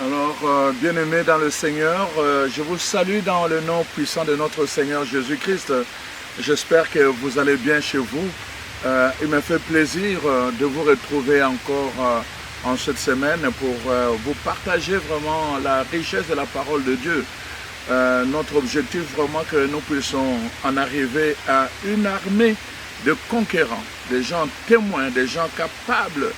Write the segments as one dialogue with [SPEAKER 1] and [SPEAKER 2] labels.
[SPEAKER 1] Alors, bien-aimés dans le Seigneur, je vous salue dans le nom puissant de notre Seigneur Jésus-Christ. J'espère que vous allez bien chez vous. Il me fait plaisir de vous retrouver encore en cette semaine pour vous partager vraiment la richesse de la parole de Dieu. Notre objectif vraiment que nous puissions en arriver à une armée de conquérants, des gens témoins, des gens capables,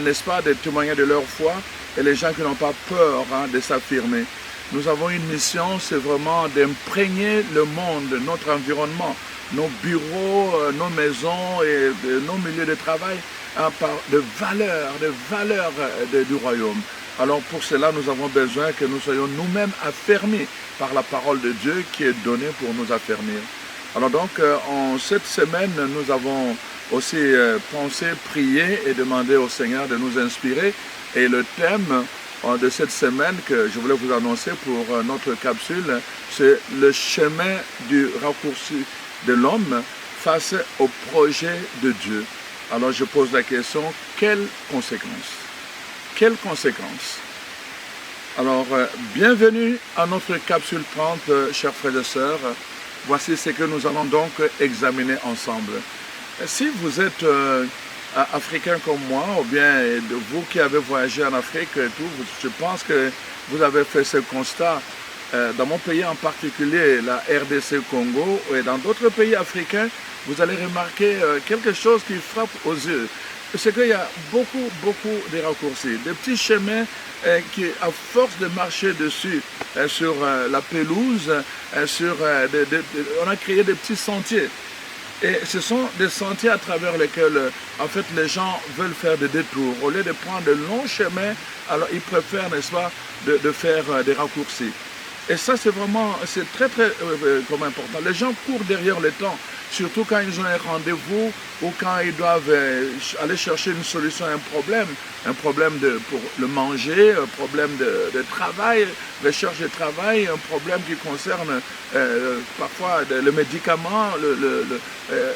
[SPEAKER 1] n'est-ce pas, de témoigner de leur foi, et les gens qui n'ont pas peur de s'affirmer. Nous avons une mission, c'est vraiment d'imprégner le monde, notre environnement, nos bureaux, nos maisons et nos milieux de travail par de valeurs du royaume. Alors pour cela, nous avons besoin que nous soyons nous-mêmes affermis par la parole de Dieu qui est donnée pour nous affermir. Alors donc, en cette semaine, nous avons aussi pensé, prier et demander au Seigneur de nous inspirer. Et le thème de cette semaine que je voulais vous annoncer pour notre capsule, c'est le chemin du raccourci de l'homme face au projet de Dieu. Alors je pose la question, quelles conséquences? Quelles conséquences? Alors, bienvenue à notre capsule 30, chers frères et sœurs. Voici ce que nous allons donc examiner ensemble. Si vous êtes africain comme moi, ou bien vous qui avez voyagé en Afrique et tout, je pense que vous avez fait ce constat dans mon pays en particulier, la RDC Congo, et dans d'autres pays africains, vous allez remarquer quelque chose qui frappe aux yeux. C'est qu'il y a beaucoup de raccourcis, des petits chemins qui, à force de marcher dessus, sur la pelouse, on a créé des petits sentiers. Et ce sont des sentiers à travers lesquels, en fait, les gens veulent faire des détours. Au lieu de prendre de longs chemins, alors ils préfèrent, n'est-ce pas, de faire des raccourcis. Et ça, c'est vraiment, c'est très comme important. Les gens courent derrière le temps, surtout quand ils ont un rendez-vous ou quand ils doivent aller chercher une solution à un problème pour le manger, un problème de travail, recherche de travail, un problème qui concerne parfois le médicament,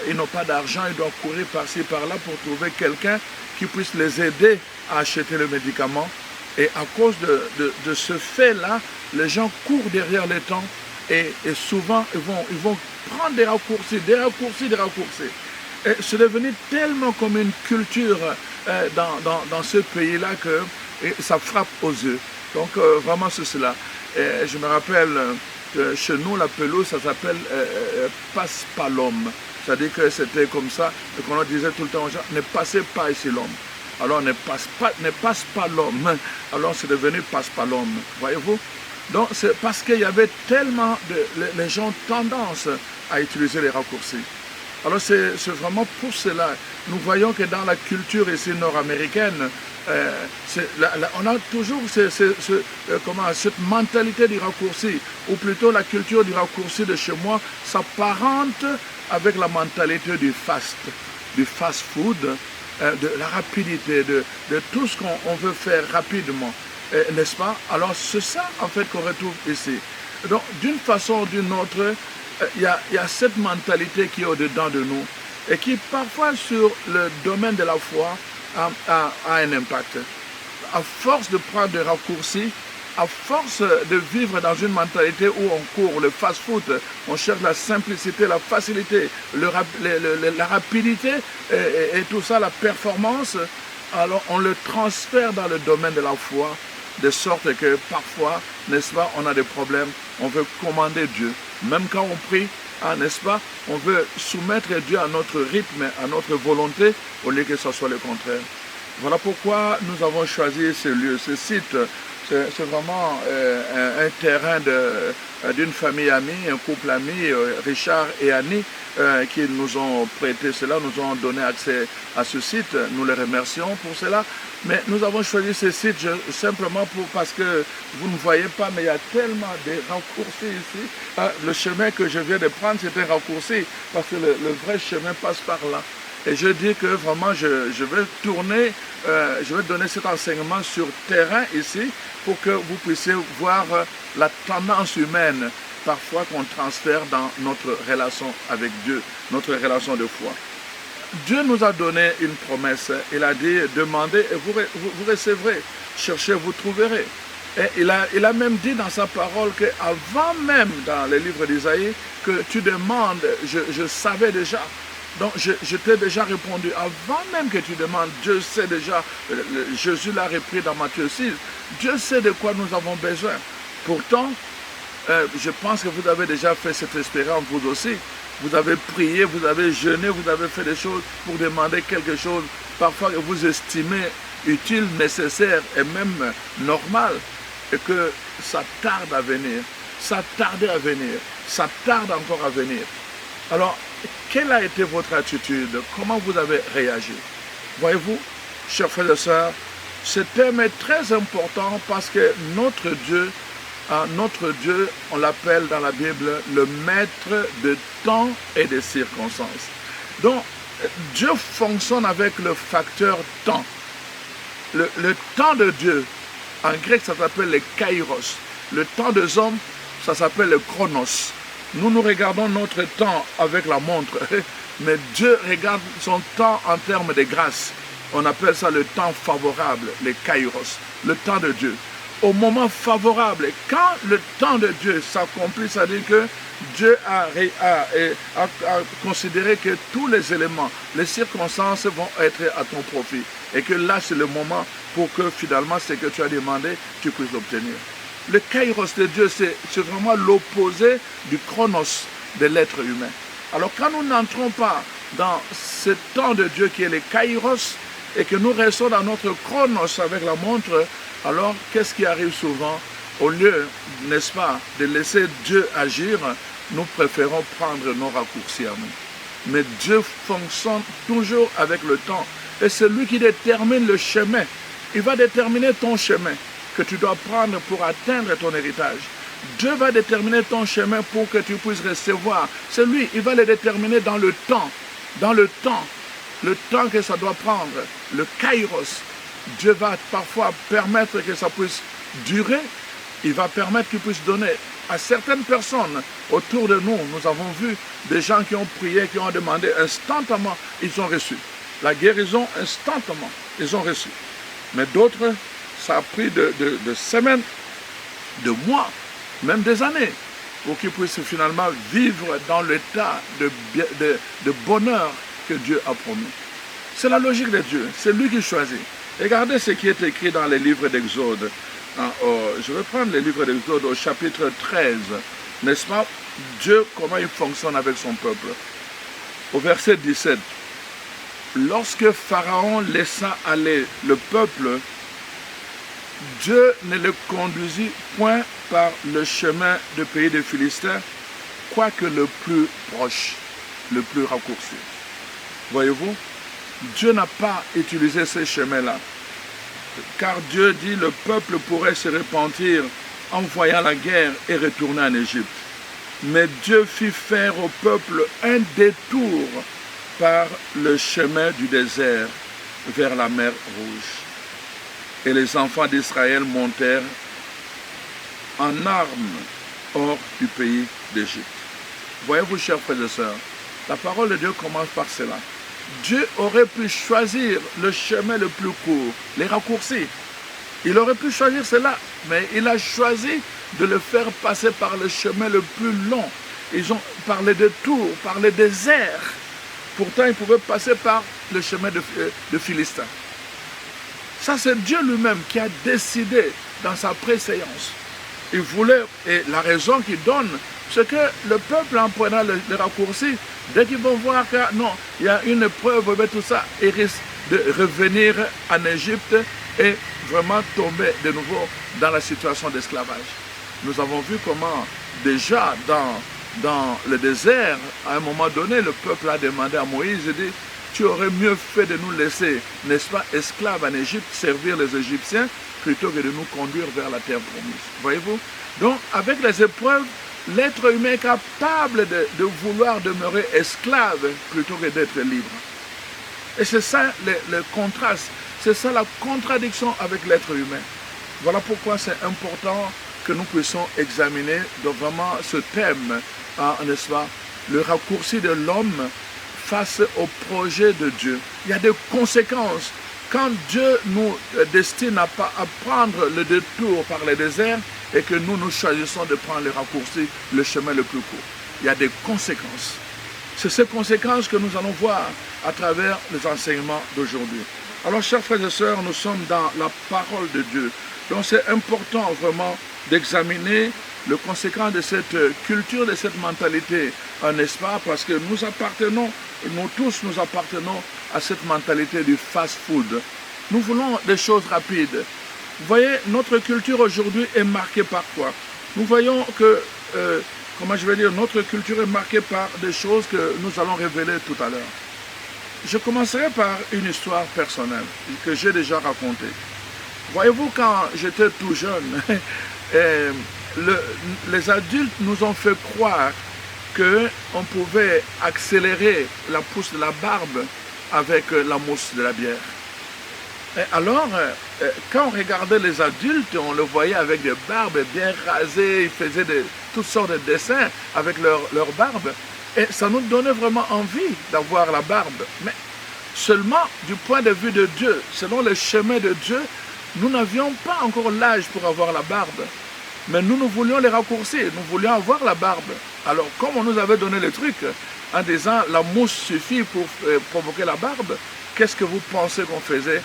[SPEAKER 1] ils n'ont pas d'argent, ils doivent courir par-ci, par-là pour trouver quelqu'un qui puisse les aider à acheter le médicament. Et à cause de ce fait-là, les gens courent derrière le temps et souvent ils vont prendre des raccourcis. Et c'est devenu tellement comme une culture dans ce pays-là que ça frappe aux yeux. Donc vraiment c'est cela. Et je me rappelle que chez nous, la pelouse, ça s'appelle passe pas l'homme. C'est-à-dire que c'était comme ça, et qu'on disait tout le temps aux gens, ne passez pas ici l'homme. Alors ne passe pas l'homme. Alors c'est devenu passe pas l'homme. Voyez-vous? Donc c'est parce qu'il y avait tellement les gens ont tendance à utiliser les raccourcis. Alors c'est vraiment pour cela. Nous voyons que dans la culture ici nord-américaine, on a toujours cette mentalité du raccourci, ou plutôt la culture du raccourci de chez moi s'apparente avec la mentalité du fast-food, de la rapidité, de tout ce qu'on veut faire rapidement, n'est-ce pas? Alors c'est ça en fait qu'on retrouve ici. Donc d'une façon ou d'une autre, il y a cette mentalité qui est au-dedans de nous et qui parfois sur le domaine de la foi a un impact. À force de prendre des raccourcis, à force de vivre dans une mentalité où on court le fast-food, on cherche la simplicité, la facilité, la rapidité et tout ça, la performance, alors on le transfère dans le domaine de la foi, de sorte que parfois, n'est-ce pas, on a des problèmes, on veut commander Dieu. Même quand on prie, n'est-ce pas, on veut soumettre Dieu à notre rythme, à notre volonté, au lieu que ce soit le contraire. Voilà pourquoi nous avons choisi ce lieu, ce site, C'est vraiment un terrain d'une famille amie, un couple ami, Richard et Annie, qui nous ont prêté cela, nous ont donné accès à ce site. Nous les remercions pour cela. Mais nous avons choisi ce site simplement parce que vous ne voyez pas, mais il y a tellement de raccourcis ici. Le chemin que je viens de prendre, c'est un raccourci, parce que le vrai chemin passe par là. Et je dis que vraiment, je vais tourner, je vais donner cet enseignement sur terrain ici pour que vous puissiez voir la tendance humaine parfois qu'on transfère dans notre relation avec Dieu, notre relation de foi. Dieu nous a donné une promesse. Il a dit, demandez et vous recevrez, cherchez, vous trouverez. Et il a même dit dans sa parole qu'avant même, dans les livres d'Isaïe, que tu demandes, je savais déjà. Donc, je t'ai déjà répondu. Avant même que tu demandes, Dieu sait déjà, Jésus l'a repris dans Matthieu 6, Dieu sait de quoi nous avons besoin. Pourtant, je pense que vous avez déjà fait cette expérience, vous aussi. Vous avez prié, vous avez jeûné, vous avez fait des choses pour demander quelque chose, parfois que vous estimez utile, nécessaire et même normal, et que ça tarde à venir, ça tardait à venir, ça tarde encore à venir. Alors, quelle a été votre attitude? Comment vous avez réagi? Voyez-vous, chers frères et sœurs, ce thème est très important parce que notre Dieu, on l'appelle dans la Bible le maître de temps et de circonstances. Donc, Dieu fonctionne avec le facteur temps. Le temps de Dieu, en grec, ça s'appelle le kairos. Le temps des hommes, ça s'appelle le chronos. Nous regardons notre temps avec la montre, mais Dieu regarde son temps en termes de grâce. On appelle ça le temps favorable, le kairos, le temps de Dieu. Au moment favorable, quand le temps de Dieu s'accomplit, ça veut dire que Dieu a considéré que tous les éléments, les circonstances vont être à ton profit. Et que là, c'est le moment pour que finalement, ce que tu as demandé, tu puisses l'obtenir. Le kairos de Dieu, c'est vraiment l'opposé du chronos de l'être humain. Alors quand nous n'entrons pas dans ce temps de Dieu qui est le kairos et que nous restons dans notre chronos avec la montre, alors qu'est-ce qui arrive souvent? Au lieu, n'est-ce pas, de laisser Dieu agir, nous préférons prendre nos raccourcis à nous. Mais Dieu fonctionne toujours avec le temps. Et c'est lui qui détermine le chemin. Il va déterminer ton chemin que tu dois prendre pour atteindre ton héritage. Dieu va déterminer ton chemin pour que tu puisses recevoir. C'est lui, il va le déterminer dans le temps. Dans le temps que ça doit prendre. Le kairos. Dieu va parfois permettre que ça puisse durer. Il va permettre qu'il puisse donner à certaines personnes autour de nous. Nous avons vu des gens qui ont prié, qui ont demandé instantanément, ils ont reçu. La guérison, instantanément, ils ont reçu. Mais d'autres, ça a pris de semaines, de mois, même des années, pour qu'ils puissent finalement vivre dans l'état de bonheur que Dieu a promis. C'est la logique de Dieu, c'est lui qui choisit. Regardez ce qui est écrit dans les livres d'Exode. Je vais prendre les livres d'Exode au chapitre 13, n'est-ce pas? Dieu, comment il fonctionne avec son peuple. Au verset 17, lorsque Pharaon laissa aller le peuple, Dieu ne le conduisit point par le chemin du pays des Philistins, quoique le plus proche, le plus raccourci. Voyez-vous, Dieu n'a pas utilisé ce chemin-là. Car Dieu dit le peuple pourrait se repentir en voyant la guerre et retourner en Égypte. Mais Dieu fit faire au peuple un détour par le chemin du désert vers la mer Rouge. Et les enfants d'Israël montèrent en armes hors du pays d'Égypte. Voyez-vous, chers frères et sœurs, la parole de Dieu commence par cela. Dieu aurait pu choisir le chemin le plus court, les raccourcis. Il aurait pu choisir cela, mais il a choisi de le faire passer par le chemin le plus long. Ils ont parlé de Tours, par le désert. Pourtant, ils pouvaient passer par le chemin de Philistin. Ça, c'est Dieu lui-même qui a décidé dans sa préséance. Il voulait, et la raison qu'il donne, c'est que le peuple, en prenant le raccourci, dès qu'ils vont voir que non, il y a une preuve, tout ça, ils risquent de revenir en Égypte et vraiment tomber de nouveau dans la situation d'esclavage. Nous avons vu comment déjà dans le désert, à un moment donné, le peuple a demandé à Moïse, il dit, tu aurais mieux fait de nous laisser, n'est-ce pas, esclaves en Égypte, servir les Égyptiens, plutôt que de nous conduire vers la terre promise. Voyez-vous? Donc, avec les épreuves, l'être humain est capable de vouloir demeurer esclave plutôt que d'être libre. Et c'est ça le contraste, c'est ça la contradiction avec l'être humain. Voilà pourquoi c'est important que nous puissions examiner vraiment ce thème, n'est-ce pas, le raccourci de l'homme face au projet de Dieu. Il y a des conséquences. Quand Dieu nous destine à prendre le détour par le désert et que nous choisissons de prendre le raccourci, le chemin le plus court, il y a des conséquences. C'est ces conséquences que nous allons voir à travers les enseignements d'aujourd'hui. Alors, chers frères et sœurs, nous sommes dans la parole de Dieu. Donc, c'est important vraiment d'examiner le conséquent de cette culture, de cette mentalité, n'est-ce pas? Parce que nous tous nous appartenons à cette mentalité du fast-food. Nous voulons des choses rapides. Vous voyez, notre culture aujourd'hui est marquée par quoi? Nous voyons que, notre culture est marquée par des choses que nous allons révéler tout à l'heure. Je commencerai par une histoire personnelle que j'ai déjà racontée. Voyez-vous, quand j'étais tout jeune, les adultes nous ont fait croire qu'on pouvait accélérer la pousse de la barbe avec la mousse de la bière. Et alors, quand on regardait les adultes, on le voyait avec des barbes bien rasées, ils faisaient toutes sortes de dessins avec leur barbe. Et ça nous donnait vraiment envie d'avoir la barbe. Mais seulement du point de vue de Dieu, selon le chemin de Dieu, nous n'avions pas encore l'âge pour avoir la barbe. Mais nous voulions les raccourcir, nous voulions avoir la barbe. Alors, comme on nous avait donné le truc, en disant la mousse suffit pour provoquer la barbe, qu'est-ce que vous pensez qu'on faisait?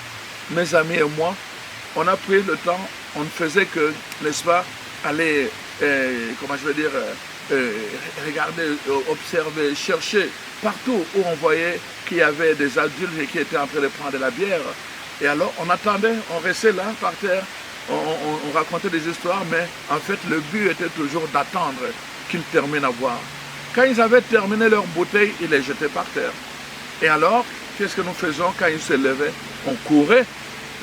[SPEAKER 1] Mes amis et moi, on a pris le temps, on ne faisait que, n'est-ce pas, aller, regarder, observer, chercher partout où on voyait qu'il y avait des adultes qui étaient en train de prendre de la bière. Et alors, on attendait, on restait là, par terre, on racontait des histoires, mais en fait, le but était toujours d'attendre qu'ils terminent à boire. Quand ils avaient terminé leur bouteille, ils les jetaient par terre. Et alors, qu'est-ce que nous faisons quand ils se levaient? On courait,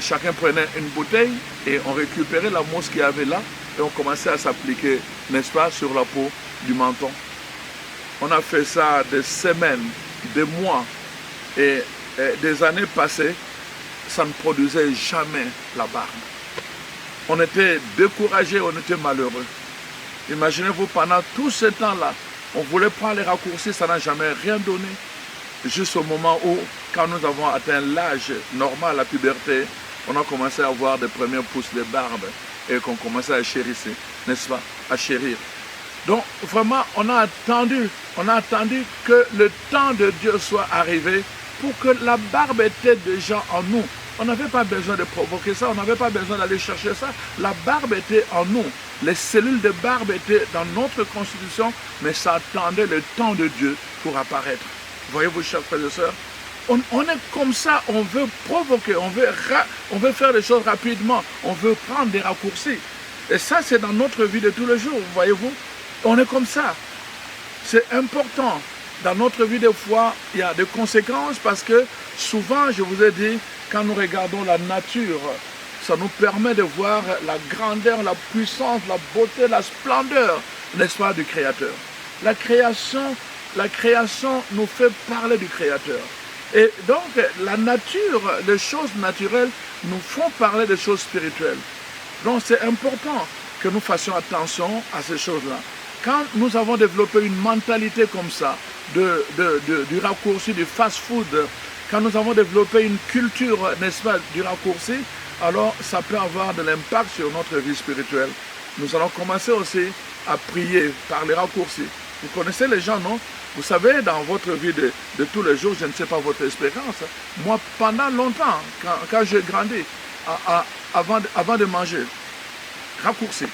[SPEAKER 1] chacun prenait une bouteille et on récupérait la mousse qu'il y avait là et on commençait à s'appliquer, n'est-ce pas, sur la peau du menton. On a fait ça des semaines, des mois et des années passées, ça ne produisait jamais la barbe. On était découragés, on était malheureux. Imaginez-vous, pendant tout ce temps-là, on voulait prendre les raccourcis, ça n'a jamais rien donné. Jusqu'au moment où, quand nous avons atteint l'âge normal, la puberté, on a commencé à avoir des premières pousses de barbe et qu'on commençait à chérir, n'est-ce pas, à chérir. Donc, vraiment, on a attendu que le temps de Dieu soit arrivé pour que la barbe était déjà en nous. On n'avait pas besoin de provoquer ça, on n'avait pas besoin d'aller chercher ça. La barbe était en nous. Les cellules de barbe étaient dans notre constitution, mais ça attendait le temps de Dieu pour apparaître. Voyez-vous, chers frères et sœurs, on est comme ça, on veut provoquer, on veut faire des choses rapidement, on veut prendre des raccourcis. Et ça, c'est dans notre vie de tous les jours, voyez-vous. On est comme ça. C'est important. Dans notre vie de foi, il y a des conséquences parce que souvent, je vous ai dit, quand nous regardons la nature, ça nous permet de voir la grandeur, la puissance, la beauté, la splendeur, n'est-ce pas, du Créateur. La création nous fait parler du Créateur. Et donc, la nature, les choses naturelles nous font parler des choses spirituelles. Donc, c'est important que nous fassions attention à ces choses-là. Quand nous avons développé une mentalité comme ça, du raccourci, du fast-food, quand nous avons développé une culture, n'est-ce pas, du raccourci, alors ça peut avoir de l'impact sur notre vie spirituelle. Nous allons commencer aussi à prier par les raccourcis. Vous connaissez les gens, non? Vous savez, dans votre vie de tous les jours, je ne sais pas votre expérience, moi, pendant longtemps, quand j'ai grandi, avant de manger, raccourci,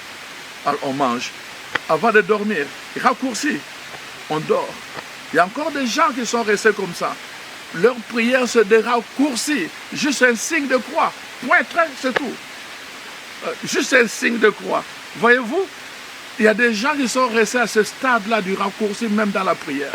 [SPEAKER 1] alors on mange. Avant de dormir, raccourci, on dort. Il y a encore des gens qui sont restés comme ça. Leur prière se des raccourcis, juste un signe de croix. Point, trait, c'est tout. juste un signe de croix. Voyez-vous, il y a des gens qui sont restés à ce stade-là du raccourci, même dans la prière.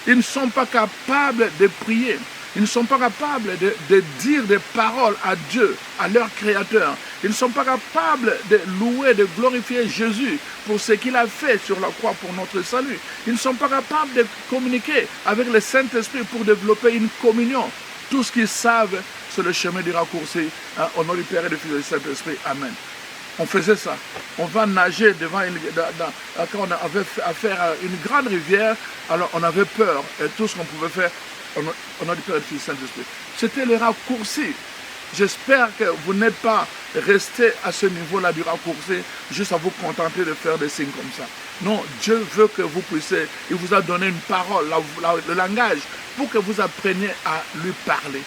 [SPEAKER 1] Ils ne sont pas capables de prier. Ils ne sont pas capables de dire des paroles à Dieu, à leur Créateur. Ils ne sont pas capables de louer, de glorifier Jésus pour ce qu'il a fait sur la croix pour notre salut. Ils ne sont pas capables de communiquer avec le Saint-Esprit pour développer une communion. Tout ce qu'ils savent, c'est le chemin du raccourci. Hein, au nom du Père et du Fils et du Saint-Esprit. Amen. On faisait ça. On va nager devant quand on avait affaire à une grande rivière, alors on avait peur. Et tout ce qu'on pouvait faire, on a du Père et du Fils et du Saint-Esprit. C'était le raccourci. J'espère que vous n'êtes pas resté à ce niveau-là du raccourci, juste à vous contenter de faire des signes comme ça. Non, Dieu veut que vous puissiez, il vous a donné une parole, le langage, pour que vous appreniez à lui parler,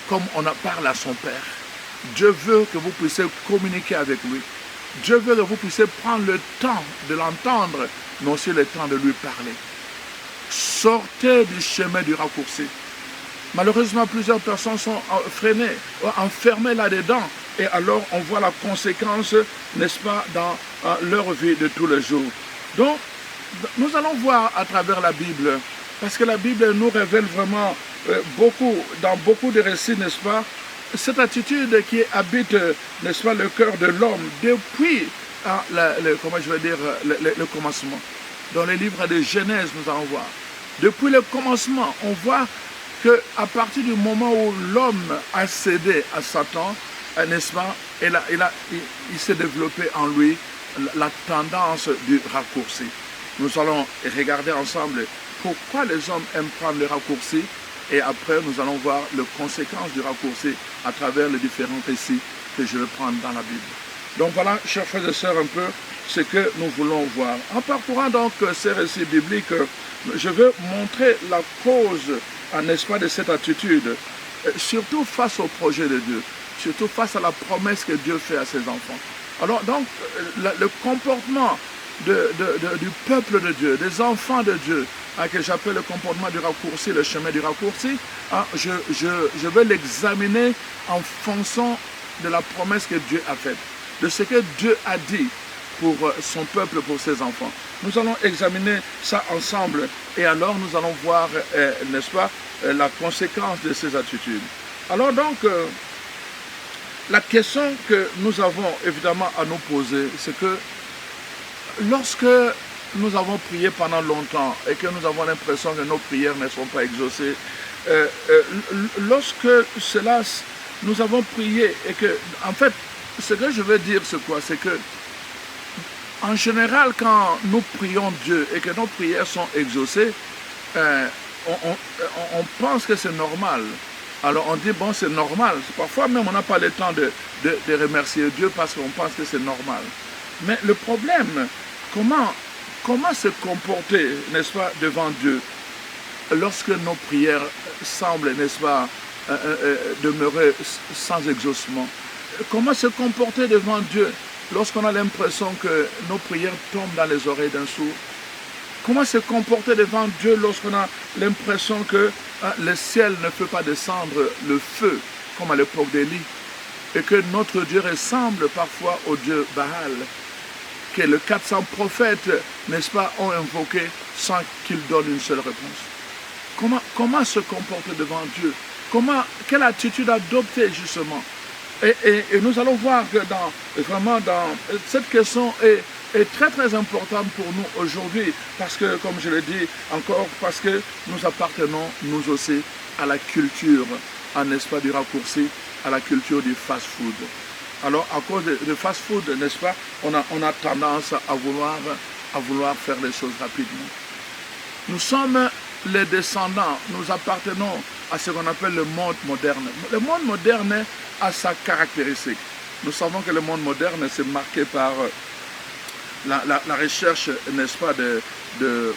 [SPEAKER 1] comme on parle à son Père. Dieu veut que vous puissiez communiquer avec lui. Dieu veut que vous puissiez prendre le temps de l'entendre, mais aussi le temps de lui parler. Sortez du chemin du raccourci. Malheureusement, plusieurs personnes sont freinées, enfermées là-dedans, et alors on voit la conséquence, n'est-ce pas, dans leur vie de tous les jours. Donc, nous allons voir à travers la Bible, parce que la Bible nous révèle vraiment dans beaucoup de récits, n'est-ce pas, cette attitude qui habite, n'est-ce pas, le cœur de l'homme depuis, le commencement. Dans les livres de Genèse, nous allons voir. Depuis le commencement, on voit qu'à partir du moment où l'homme a cédé à Satan, n'est-ce pas, il s'est développé en lui la tendance du raccourci. Nous allons regarder ensemble pourquoi les hommes aiment prendre le raccourci. Et après, nous allons voir les conséquences du raccourci à travers les différents récits que je vais prendre dans la Bible. Donc voilà, chers frères et sœurs, un peu ce que nous voulons voir. En parcourant donc ces récits bibliques, je vais montrer la cause, n'est-ce pas, de cette attitude, surtout face au projet de Dieu, surtout face à la promesse que Dieu fait à ses enfants. Alors donc, le comportement du peuple de Dieu, des enfants de Dieu, que j'appelle le comportement du raccourci, le chemin du raccourci, je vais l'examiner en fonction de la promesse que Dieu a faite, de ce que Dieu a dit pour son peuple, pour ses enfants. Nous allons examiner ça ensemble et alors nous allons voir, n'est-ce pas, la conséquence de ces attitudes. Alors donc, la question que nous avons évidemment à nous poser, c'est que lorsque nous avons prié pendant longtemps et que nous avons l'impression que nos prières ne sont pas exaucées, lorsque cela, nous avons prié et que, en fait, ce que je veux dire, c'est quoi? C'est que, en général, quand nous prions Dieu et que nos prières sont exaucées, on pense que c'est normal. Alors on dit, bon, c'est normal. Parfois même, on n'a pas le temps de remercier Dieu parce qu'on pense que c'est normal. Mais le problème, comment se comporter, n'est-ce pas, devant Dieu lorsque nos prières semblent, n'est-ce pas, demeurer sans exaucement? Comment se comporter devant Dieu lorsqu'on a l'impression que nos prières tombent dans les oreilles d'un sourd? Comment se comporter devant Dieu lorsqu'on a l'impression que le ciel ne peut pas descendre le feu, comme à l'époque d'Élie, et que notre Dieu ressemble parfois au Dieu Baal, que les 400 prophètes, n'est-ce pas, ont invoqué sans qu'il donne une seule réponse? Comment se comporter devant Dieu? Quelle attitude adopter justement? Et nous allons voir que vraiment cette question est très très importante pour nous aujourd'hui, parce que, comme je l'ai dit encore, parce que nous appartenons, nous aussi, à la culture, n'est-ce pas, du raccourci, à la culture du fast-food. Alors, à cause de fast-food, n'est-ce pas, on a tendance à vouloir faire les choses rapidement. Nous sommes les descendants, nous appartenons à ce qu'on appelle le monde moderne. Le monde moderne a sa caractéristique. Nous savons que le monde moderne s'est marqué par la recherche, n'est-ce pas, de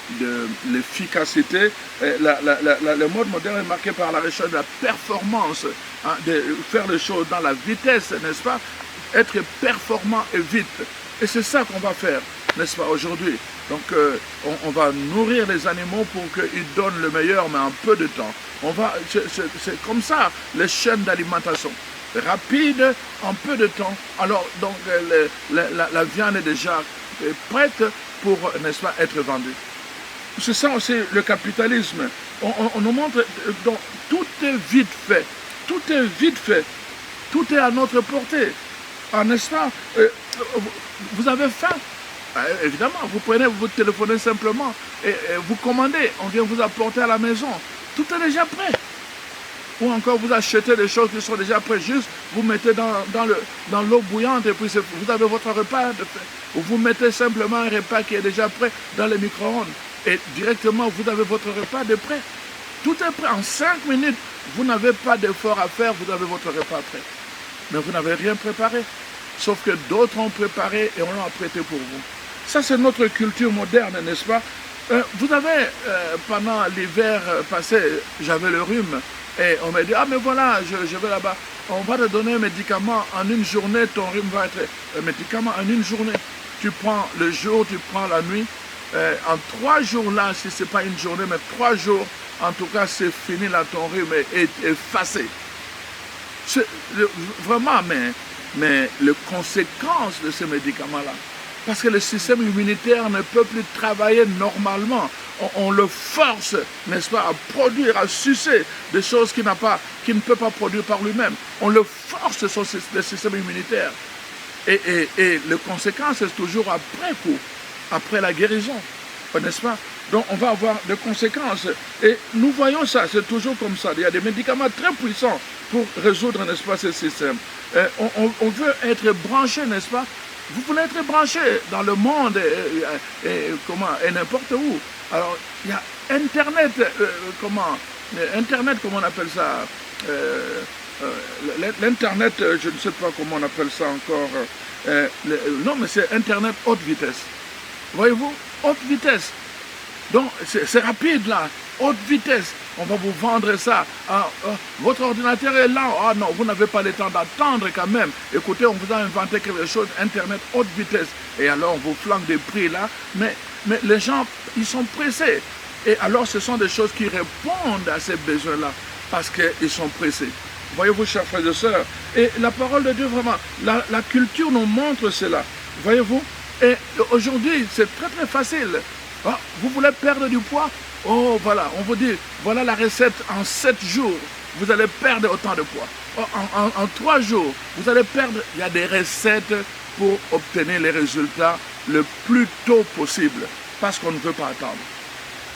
[SPEAKER 1] l'efficacité. Le monde moderne est marqué par la recherche de la performance, hein, de faire les choses dans la vitesse, n'est-ce pas, être performant et vite. Et c'est ça qu'on va faire, n'est-ce pas, aujourd'hui. Donc, on va nourrir les animaux pour qu'ils donnent le meilleur, mais en peu de temps. C'est comme ça, les chaînes d'alimentation. rapide en peu de temps. Alors, donc, la viande est déjà prête pour, n'est-ce pas, être vendue. C'est ça aussi le capitalisme. On nous montre, donc, tout est vite fait. Tout est vite fait. Tout est à notre portée. Ah, n'est-ce pas? Vous avez faim? Évidemment, vous prenez, vous téléphonez simplement et vous commandez. On vient vous apporter à la maison. Tout est déjà prêt. Ou encore vous achetez des choses qui sont déjà prêtes. Juste, vous mettez dans l'eau bouillante et puis vous avez votre repas. Ou vous mettez simplement un repas qui est déjà prêt dans le micro-ondes. Et directement, vous avez votre repas de prêt. Tout est prêt. En 5 minutes, vous n'avez pas d'effort à faire, vous avez votre repas prêt. Mais vous n'avez rien préparé. Sauf que d'autres ont préparé et on l'a prêté pour vous. Ça, c'est notre culture moderne, n'est-ce pas? Vous avez, pendant l'hiver passé, j'avais le rhume. Et on m'a dit, ah mais voilà, je vais là-bas. On va te donner un médicament en une journée, ton rhume va être un médicament en une journée. Tu prends le jour, tu prends la nuit. En 3 jours là, si ce n'est pas une journée, mais 3 jours, en tout cas, c'est fini là, ton rhume est effacé. Vraiment, mais les conséquences de ces médicaments-là, parce que le système immunitaire ne peut plus travailler normalement. On le force, n'est-ce pas, à produire, à sucer des choses qu'il ne peut pas produire par lui-même. On le force, le système immunitaire. Et les conséquences, c'est toujours après coup, après la guérison, n'est-ce pas? Donc on va avoir des conséquences. Et nous voyons ça, c'est toujours comme ça. Il y a des médicaments très puissants pour résoudre, n'est-ce pas, ce système. On veut être branché, n'est-ce pas? Vous voulez être branché dans le monde et n'importe où. Alors, il y a Internet, Internet, comment on appelle ça? L'Internet, je ne sais pas comment on appelle ça encore. Non, mais c'est Internet haute vitesse. Voyez-vous? Haute vitesse. Donc, c'est rapide là, haute vitesse. On va vous vendre ça. Votre ordinateur est lent. Ah non, vous n'avez pas le temps d'attendre quand même. Écoutez, on vous a inventé quelque chose, Internet haute vitesse. Et alors, on vous flanque des prix là. Mais les gens, ils sont pressés. Et alors, ce sont des choses qui répondent à ces besoins-là. Parce qu'ils sont pressés. Voyez-vous, chers frères et sœurs. Et la parole de Dieu, vraiment, la culture nous montre cela. Voyez-vous. Et aujourd'hui, c'est très très facile. Ah, vous voulez perdre du poids? Oh, voilà, on vous dit, voilà la recette en 7 jours, vous allez perdre autant de poids. Oh, en 3 jours, vous allez perdre. Il y a des recettes pour obtenir les résultats le plus tôt possible, parce qu'on ne veut pas attendre.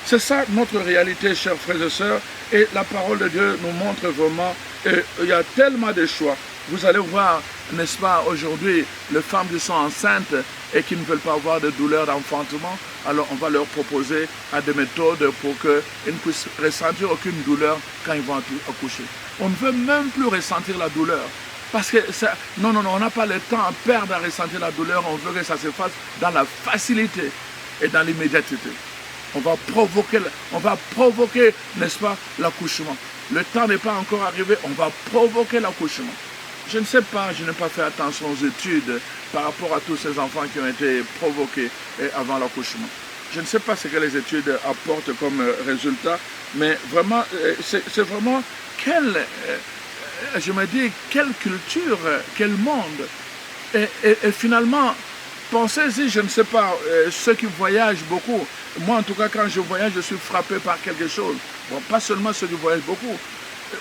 [SPEAKER 1] C'est ça notre réalité, chers frères et sœurs, et la parole de Dieu nous montre vraiment, il y a tellement de choix. Vous allez voir, n'est-ce pas, aujourd'hui, les femmes qui sont enceintes et qui ne veulent pas avoir de douleur d'enfantement, alors on va leur proposer des méthodes pour qu'ils ne puissent ressentir aucune douleur quand ils vont accoucher. On ne veut même plus ressentir la douleur. Parce que ça, non, on n'a pas le temps à perdre à ressentir la douleur, on veut que ça se fasse dans la facilité et dans l'immédiateté. On va provoquer, n'est-ce pas, l'accouchement. Le temps n'est pas encore arrivé, on va provoquer l'accouchement. Je ne sais pas, je n'ai pas fait attention aux études par rapport à tous ces enfants qui ont été provoqués avant l'accouchement. Je ne sais pas ce que les études apportent comme résultat, mais vraiment, c'est vraiment je me dis, quelle culture, quel monde. Et finalement, pensez-y, je ne sais pas, ceux qui voyagent beaucoup, moi en tout cas quand je voyage, je suis frappé par quelque chose. Bon, pas seulement ceux qui voyagent beaucoup.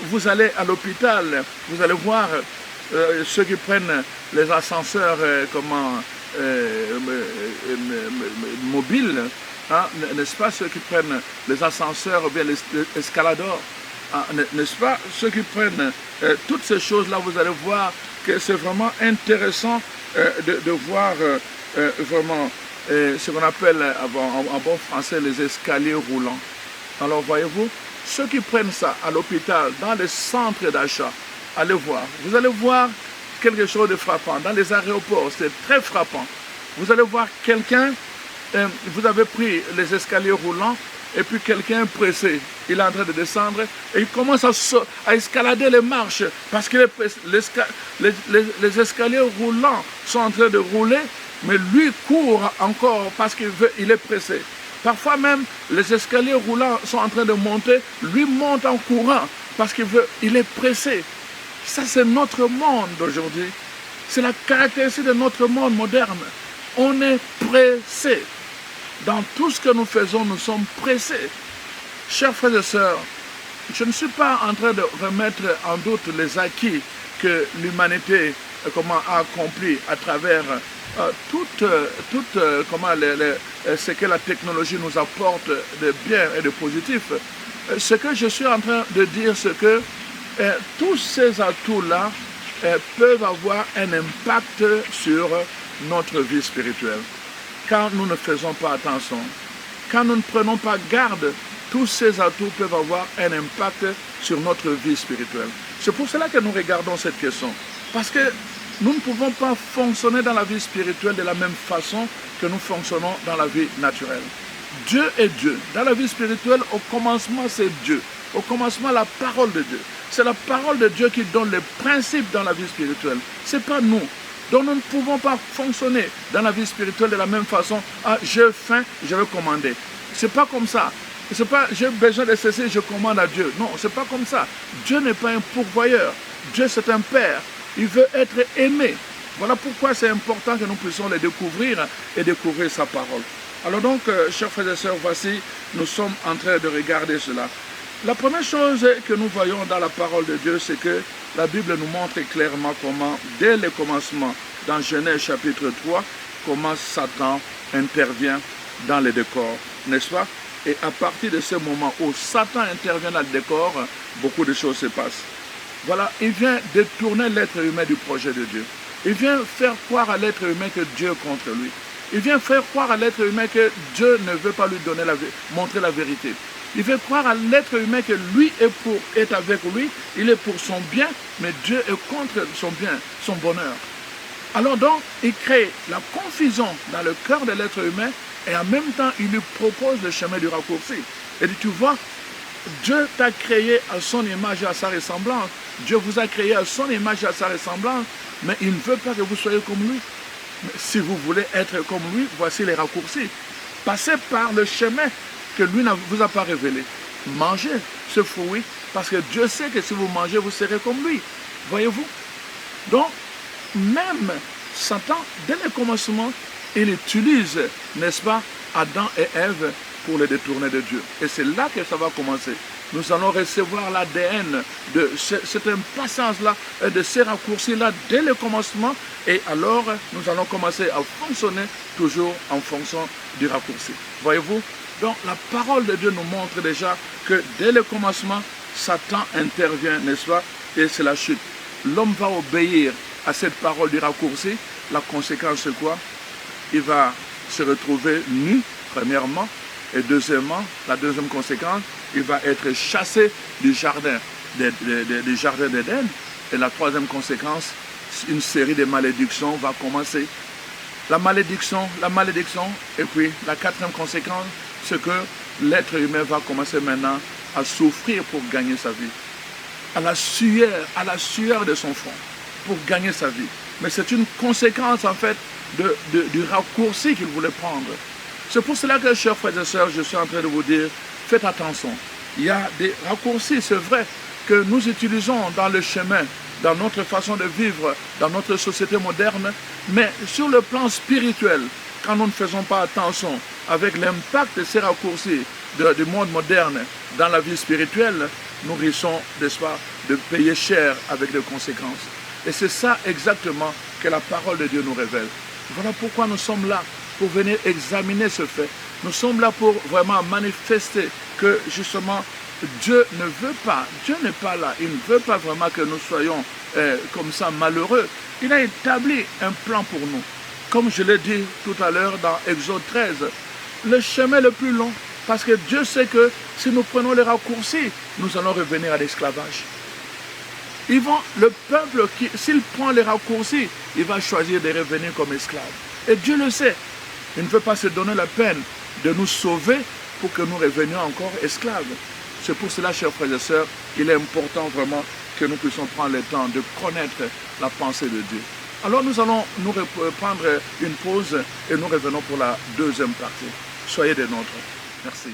[SPEAKER 1] Vous allez à l'hôpital, vous allez voir ceux qui prennent les ascenseurs mobiles, hein, n'est-ce pas, ceux qui prennent les ascenseurs ou bien les escaladors, hein, n'est-ce pas, ceux qui prennent toutes ces choses-là, vous allez voir que c'est vraiment intéressant de voir vraiment ce qu'on appelle en bon français les escaliers roulants. Alors voyez-vous, ceux qui prennent ça à l'hôpital, dans les centres d'achat, allez voir. Vous allez voir quelque chose de frappant. Dans les aéroports, c'est très frappant. Vous allez voir quelqu'un, vous avez pris les escaliers roulants, et puis quelqu'un pressé. Il est en train de descendre, et il commence à escalader les marches, parce que les escaliers roulants sont en train de rouler, mais lui court encore, parce qu'il est pressé. Parfois même, les escaliers roulants sont en train de monter, lui monte en courant, parce qu'il est pressé. Ça, c'est notre monde d'aujourd'hui. C'est la caractéristique de notre monde moderne. On est pressé. Dans tout ce que nous faisons, nous sommes pressés. Chers frères et sœurs, je ne suis pas en train de remettre en doute les acquis que l'humanité a accompli à travers ce que la technologie nous apporte de bien et de positif. Ce que je suis en train de dire, c'est que tous ces atouts-là peuvent avoir un impact sur notre vie spirituelle. Quand nous ne faisons pas attention, quand nous ne prenons pas garde, tous ces atouts peuvent avoir un impact sur notre vie spirituelle. C'est pour cela que nous regardons cette question. Parce que nous ne pouvons pas fonctionner dans la vie spirituelle de la même façon que nous fonctionnons dans la vie naturelle. Dieu est Dieu. Dans la vie spirituelle, au commencement, c'est Dieu. Au commencement, la parole de Dieu. C'est la parole de Dieu qui donne les principes dans la vie spirituelle. Ce n'est pas nous. Donc nous ne pouvons pas fonctionner dans la vie spirituelle de la même façon. Ah, j'ai faim, je vais commander. Ce n'est pas comme ça. C'est pas j'ai besoin de ceci, je commande à Dieu. Non, ce n'est pas comme ça. Dieu n'est pas un pourvoyeur. Dieu, c'est un Père. Il veut être aimé. Voilà pourquoi c'est important que nous puissions le découvrir et découvrir sa parole. Alors donc, chers frères et sœurs, voici, nous sommes en train de regarder cela. La première chose que nous voyons dans la parole de Dieu, c'est que la Bible nous montre clairement comment, dès le commencement, dans Genèse chapitre 3, comment Satan intervient dans le décor, n'est-ce pas? Et à partir de ce moment où Satan intervient dans le décor, beaucoup de choses se passent. Voilà, il vient détourner l'être humain du projet de Dieu. Il vient faire croire à l'être humain que Dieu est contre lui. Il vient faire croire à l'être humain que Dieu ne veut pas lui donner montrer la vérité. Il fait croire à l'être humain que lui est avec lui, il est pour son bien, mais Dieu est contre son bien, son bonheur. Alors donc, il crée la confusion dans le cœur de l'être humain et en même temps, il lui propose le chemin du raccourci. Il dit, tu vois, Dieu t'a créé à son image et à sa ressemblance. Dieu vous a créé à son image et à sa ressemblance, mais il ne veut pas que vous soyez comme lui. Mais si vous voulez être comme lui, voici les raccourcis. Passez par le chemin que lui ne vous a pas révélé. Mangez ce fruit, parce que Dieu sait que si vous mangez, vous serez comme lui. Voyez-vous? Donc, même Satan, dès le commencement, il utilise, n'est-ce pas, Adam et Ève pour les détourner de Dieu. Et c'est là que ça va commencer. Nous allons recevoir l'ADN de cette impatience-là, de ces raccourcis-là dès le commencement. Et alors, nous allons commencer à fonctionner toujours en fonction du raccourci. Voyez-vous? Donc, la parole de Dieu nous montre déjà que dès le commencement, Satan intervient, n'est-ce pas? Et c'est la chute. L'homme va obéir à cette parole du raccourci. La conséquence, c'est quoi? Il va se retrouver nu, premièrement. Et deuxièmement, la deuxième conséquence, il va être chassé du jardin d'Éden. Et la troisième conséquence, une série de malédictions va commencer. La malédiction, et puis la quatrième conséquence, c'est que l'être humain va commencer maintenant à souffrir pour gagner sa vie. À la sueur de son front, pour gagner sa vie. Mais c'est une conséquence en fait du raccourci qu'il voulait prendre. C'est pour cela que, chers frères et sœurs, je suis en train de vous dire, faites attention. Il y a des raccourcis, c'est vrai, que nous utilisons dans le chemin, dans notre façon de vivre, dans notre société moderne, mais sur le plan spirituel, quand nous ne faisons pas attention avec l'impact de ces raccourcis du monde moderne dans la vie spirituelle, nous risquons, n'est-ce pas, de payer cher avec les conséquences. Et c'est ça exactement que la parole de Dieu nous révèle. Voilà pourquoi nous sommes là, pour venir examiner ce fait. Nous sommes là pour vraiment manifester que justement Dieu ne veut pas, Dieu n'est pas là, il ne veut pas vraiment que nous soyons comme ça malheureux. Il a établi un plan pour nous. Comme je l'ai dit tout à l'heure dans Exode 13, le chemin le plus long, parce que Dieu sait que si nous prenons les raccourcis, nous allons revenir à l'esclavage. Le peuple, s'il prend les raccourcis, il va choisir de revenir comme esclave. Et Dieu le sait. Il ne veut pas se donner la peine de nous sauver pour que nous revenions encore esclaves. C'est pour cela, chers frères et sœurs, il est important vraiment que nous puissions prendre le temps de connaître la pensée de Dieu. Alors nous allons nous prendre une pause et nous revenons pour la deuxième partie. Soyez des nôtres. Merci.